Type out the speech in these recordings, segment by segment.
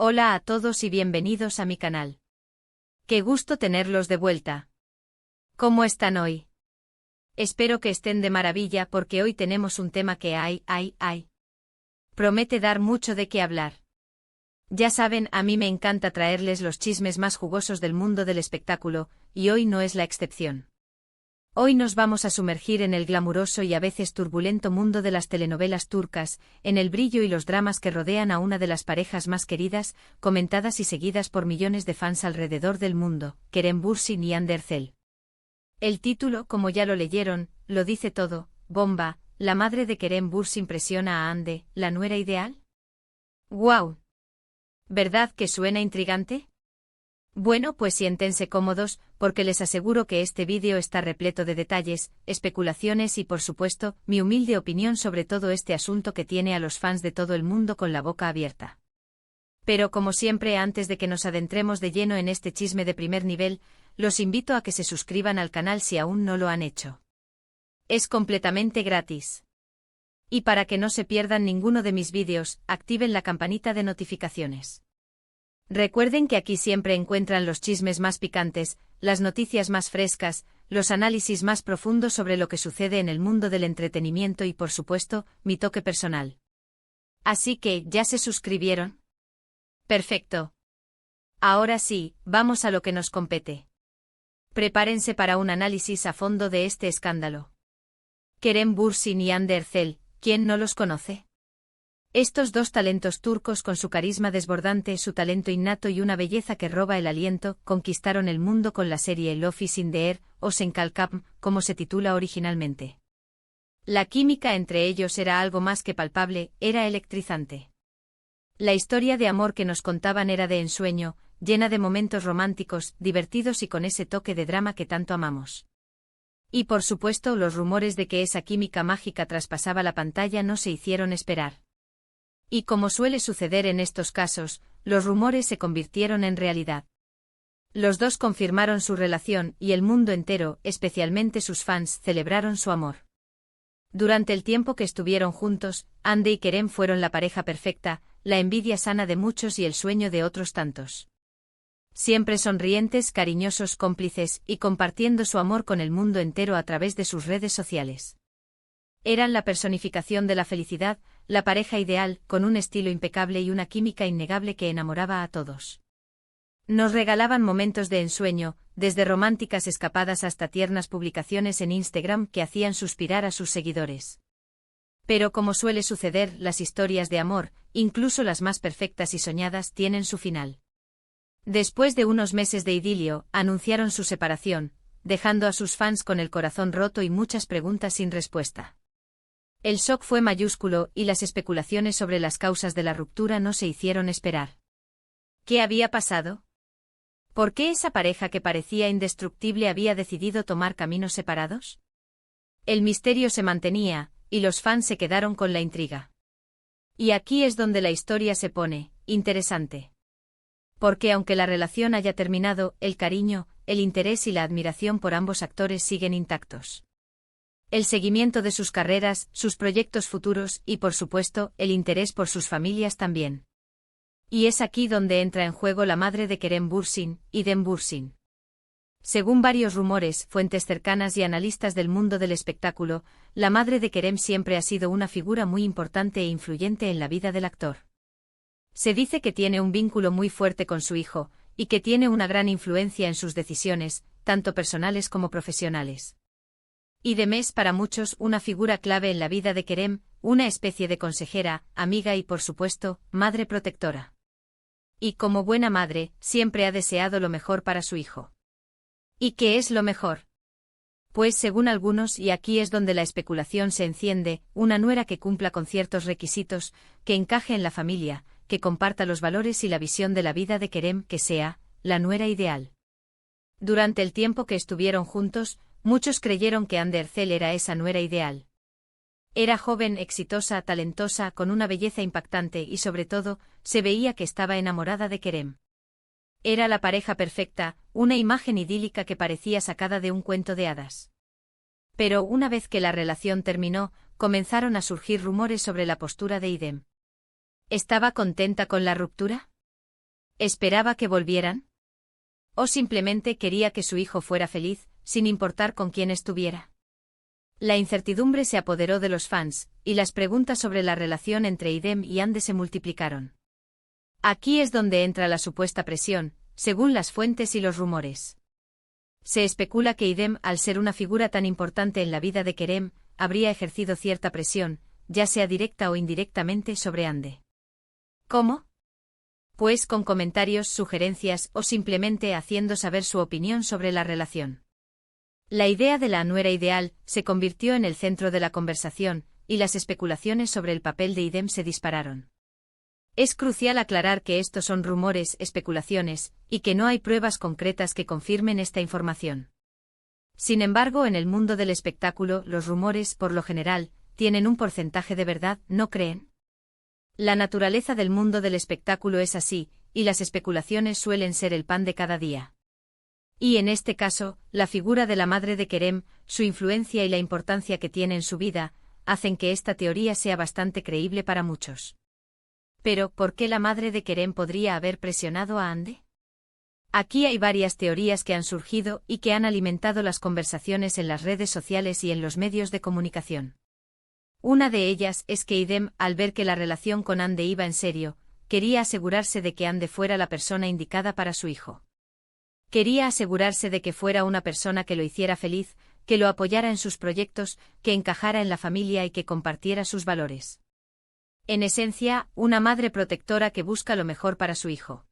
Hola a todos y bienvenidos a mi canal. Qué gusto tenerlos de vuelta. ¿Cómo están hoy? Espero que estén de maravilla porque hoy tenemos un tema que promete dar mucho de qué hablar. Ya saben, a mí me encanta traerles los chismes más jugosos del mundo del espectáculo, y hoy no es la excepción. Hoy nos vamos a sumergir en el glamuroso y a veces turbulento mundo de las telenovelas turcas, en el brillo y los dramas que rodean a una de las parejas más queridas, comentadas y seguidas por millones de fans alrededor del mundo, Kerem Bürsin y Hande Erçel. El título, como ya lo leyeron, lo dice todo: bomba, la madre de Kerem Bürsin presiona a Hande, la nuera ideal. ¡Guau! ¿Verdad que suena intrigante? Bueno, pues siéntense cómodos, porque les aseguro que este vídeo está repleto de detalles, especulaciones y por supuesto, mi humilde opinión sobre todo este asunto que tiene a los fans de todo el mundo con la boca abierta. Pero como siempre, antes de que nos adentremos de lleno en este chisme de primer nivel, los invito a que se suscriban al canal si aún no lo han hecho. Es completamente gratis. Y para que no se pierdan ninguno de mis vídeos, activen la campanita de notificaciones. Recuerden que aquí siempre encuentran los chismes más picantes, las noticias más frescas, los análisis más profundos sobre lo que sucede en el mundo del entretenimiento y por supuesto, mi toque personal. Así que, ¿ya se suscribieron? Perfecto. Ahora sí, vamos a lo que nos compete. Prepárense para un análisis a fondo de este escándalo. Kerem Bürsin y Hande Erçel, ¿quién no los conoce? Estos dos talentos turcos con su carisma desbordante, su talento innato y una belleza que roba el aliento, conquistaron el mundo con la serie Love is in the Air, o Sen Kalkam, como se titula originalmente. La química entre ellos era algo más que palpable, era electrizante. La historia de amor que nos contaban era de ensueño, llena de momentos románticos, divertidos y con ese toque de drama que tanto amamos. Y por supuesto, los rumores de que esa química mágica traspasaba la pantalla no se hicieron esperar. Y como suele suceder en estos casos, los rumores se convirtieron en realidad. Los dos confirmaron su relación y el mundo entero, especialmente sus fans, celebraron su amor. Durante el tiempo que estuvieron juntos, Hande y Kerem fueron la pareja perfecta, la envidia sana de muchos y el sueño de otros tantos. Siempre sonrientes, cariñosos, cómplices y compartiendo su amor con el mundo entero a través de sus redes sociales. Eran la personificación de la felicidad, la pareja ideal, con un estilo impecable y una química innegable que enamoraba a todos. Nos regalaban momentos de ensueño, desde románticas escapadas hasta tiernas publicaciones en Instagram que hacían suspirar a sus seguidores. Pero como suele suceder, las historias de amor, incluso las más perfectas y soñadas, tienen su final. Después de unos meses de idilio, anunciaron su separación, dejando a sus fans con el corazón roto y muchas preguntas sin respuesta. El shock fue mayúsculo y las especulaciones sobre las causas de la ruptura no se hicieron esperar. ¿Qué había pasado? ¿Por qué esa pareja que parecía indestructible había decidido tomar caminos separados? El misterio se mantenía, y los fans se quedaron con la intriga. Y aquí es donde la historia se pone interesante. Porque aunque la relación haya terminado, el cariño, el interés y la admiración por ambos actores siguen intactos. El seguimiento de sus carreras, sus proyectos futuros y, por supuesto, el interés por sus familias también. Y es aquí donde entra en juego la madre de Kerem Bürsin, Idem Bürsin. Según varios rumores, fuentes cercanas y analistas del mundo del espectáculo, la madre de Kerem siempre ha sido una figura muy importante e influyente en la vida del actor. Se dice que tiene un vínculo muy fuerte con su hijo, y que tiene una gran influencia en sus decisiones, tanto personales como profesionales. Idem es para muchos una figura clave en la vida de Kerem, una especie de consejera, amiga y por supuesto, madre protectora. Y como buena madre, siempre ha deseado lo mejor para su hijo. ¿Y qué es lo mejor? Pues según algunos, y aquí es donde la especulación se enciende, una nuera que cumpla con ciertos requisitos, que encaje en la familia, que comparta los valores y la visión de la vida de Kerem, que sea la nuera ideal. Durante el tiempo que estuvieron juntos, muchos creyeron que Hande Erçel era esa nuera ideal. Era joven, exitosa, talentosa, con una belleza impactante y sobre todo, se veía que estaba enamorada de Kerem. Era la pareja perfecta, una imagen idílica que parecía sacada de un cuento de hadas. Pero una vez que la relación terminó, comenzaron a surgir rumores sobre la postura de Idem. ¿Estaba contenta con la ruptura? ¿Esperaba que volvieran? ¿O simplemente quería que su hijo fuera feliz, sin importar con quién estuviera? La incertidumbre se apoderó de los fans, y las preguntas sobre la relación entre Idem y Ande se multiplicaron. Aquí es donde entra la supuesta presión, según las fuentes y los rumores. Se especula que Idem, al ser una figura tan importante en la vida de Kerem, habría ejercido cierta presión, ya sea directa o indirectamente, sobre Ande. ¿Cómo? Pues con comentarios, sugerencias o simplemente haciendo saber su opinión sobre la relación. La idea de la nuera ideal se convirtió en el centro de la conversación, y las especulaciones sobre el papel de Idem se dispararon. Es crucial aclarar que estos son rumores, especulaciones, y que no hay pruebas concretas que confirmen esta información. Sin embargo, en el mundo del espectáculo, los rumores, por lo general, tienen un porcentaje de verdad, ¿no creen? La naturaleza del mundo del espectáculo es así, y las especulaciones suelen ser el pan de cada día. Y en este caso, la figura de la madre de Kerem, su influencia y la importancia que tiene en su vida, hacen que esta teoría sea bastante creíble para muchos. Pero, ¿por qué la madre de Kerem podría haber presionado a Ande? Aquí hay varias teorías que han surgido y que han alimentado las conversaciones en las redes sociales y en los medios de comunicación. Una de ellas es que Idem, al ver que la relación con Ande iba en serio, quería asegurarse de que Ande fuera la persona indicada para su hijo. Quería asegurarse de que fuera una persona que lo hiciera feliz, que lo apoyara en sus proyectos, que encajara en la familia y que compartiera sus valores. En esencia, una madre protectora que busca lo mejor para su hijo.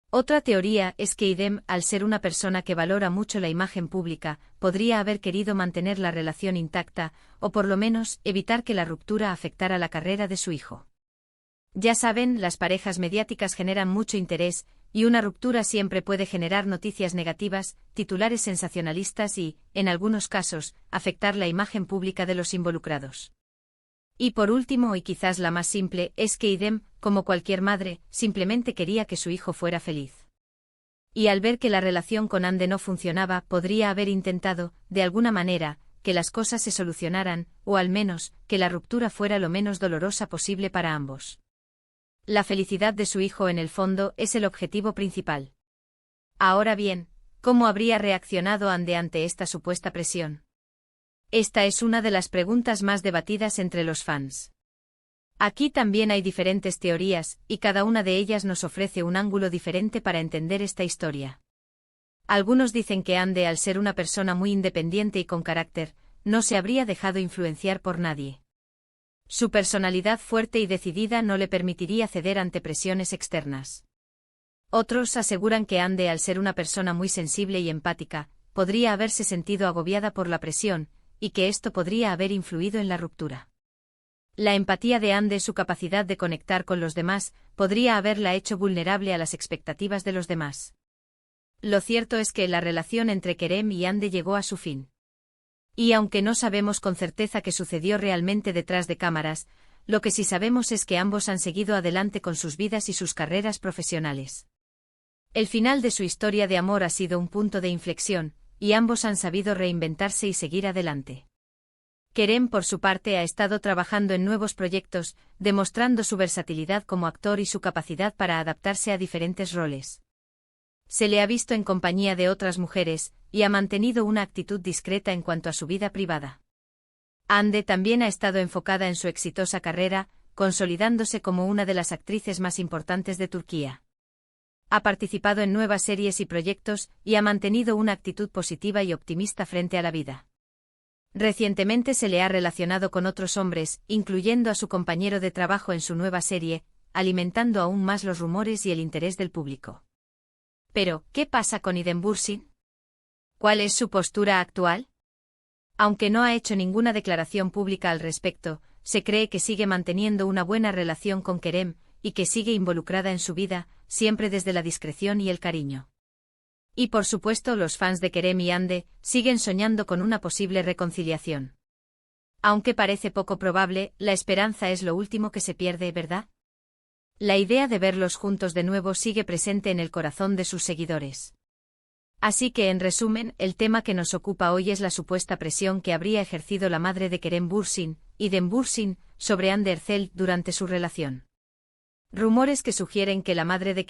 Otra teoría es que Idem, al ser una persona que valora mucho la imagen pública, podría haber querido mantener la relación intacta, o por lo menos evitar que la ruptura afectara la carrera de su hijo. Ya saben, las parejas mediáticas generan mucho interés, y una ruptura siempre puede generar noticias negativas, titulares sensacionalistas y, en algunos casos, afectar la imagen pública de los involucrados. Y por último, y quizás la más simple, es que Idem, como cualquier madre, simplemente quería que su hijo fuera feliz. Y al ver que la relación con Ande no funcionaba, podría haber intentado, de alguna manera, que las cosas se solucionaran, o al menos, que la ruptura fuera lo menos dolorosa posible para ambos. La felicidad de su hijo en el fondo es el objetivo principal. Ahora bien, ¿cómo habría reaccionado Ande ante esta supuesta presión? Esta es una de las preguntas más debatidas entre los fans. Aquí también hay diferentes teorías, y cada una de ellas nos ofrece un ángulo diferente para entender esta historia. Algunos dicen que Ande, al ser una persona muy independiente y con carácter, no se habría dejado influenciar por nadie. Su personalidad fuerte y decidida no le permitiría ceder ante presiones externas. Otros aseguran que Ande, al ser una persona muy sensible y empática, podría haberse sentido agobiada por la presión, y que esto podría haber influido en la ruptura. La empatía de Ande, su capacidad de conectar con los demás, podría haberla hecho vulnerable a las expectativas de los demás. Lo cierto es que la relación entre Kerem y Ande llegó a su fin. Y aunque no sabemos con certeza qué sucedió realmente detrás de cámaras, lo que sí sabemos es que ambos han seguido adelante con sus vidas y sus carreras profesionales. El final de su historia de amor ha sido un punto de inflexión, y ambos han sabido reinventarse y seguir adelante. Kerem, por su parte, ha estado trabajando en nuevos proyectos, demostrando su versatilidad como actor y su capacidad para adaptarse a diferentes roles. Se le ha visto en compañía de otras mujeres, y ha mantenido una actitud discreta en cuanto a su vida privada. Ande también ha estado enfocada en su exitosa carrera, consolidándose como una de las actrices más importantes de Turquía. Ha participado en nuevas series y proyectos, y ha mantenido una actitud positiva y optimista frente a la vida. Recientemente se le ha relacionado con otros hombres, incluyendo a su compañero de trabajo en su nueva serie, alimentando aún más los rumores y el interés del público. Pero, ¿qué pasa con Idem Bürsin? ¿Cuál es su postura actual? Aunque no ha hecho ninguna declaración pública al respecto, se cree que sigue manteniendo una buena relación con Kerem, y que sigue involucrada en su vida, siempre desde la discreción y el cariño. Y por supuesto, los fans de Kerem y Ande siguen soñando con una posible reconciliación. Aunque parece poco probable, la esperanza es lo último que se pierde, ¿verdad? La idea de verlos juntos de nuevo sigue presente en el corazón de sus seguidores. Así que, en resumen, el tema que nos ocupa hoy es la supuesta presión que habría ejercido la madre de Kerem Bürsin, Idem Bürsin, sobre Ande Erçel durante su relación. Rumores que sugieren que la madre de Kerem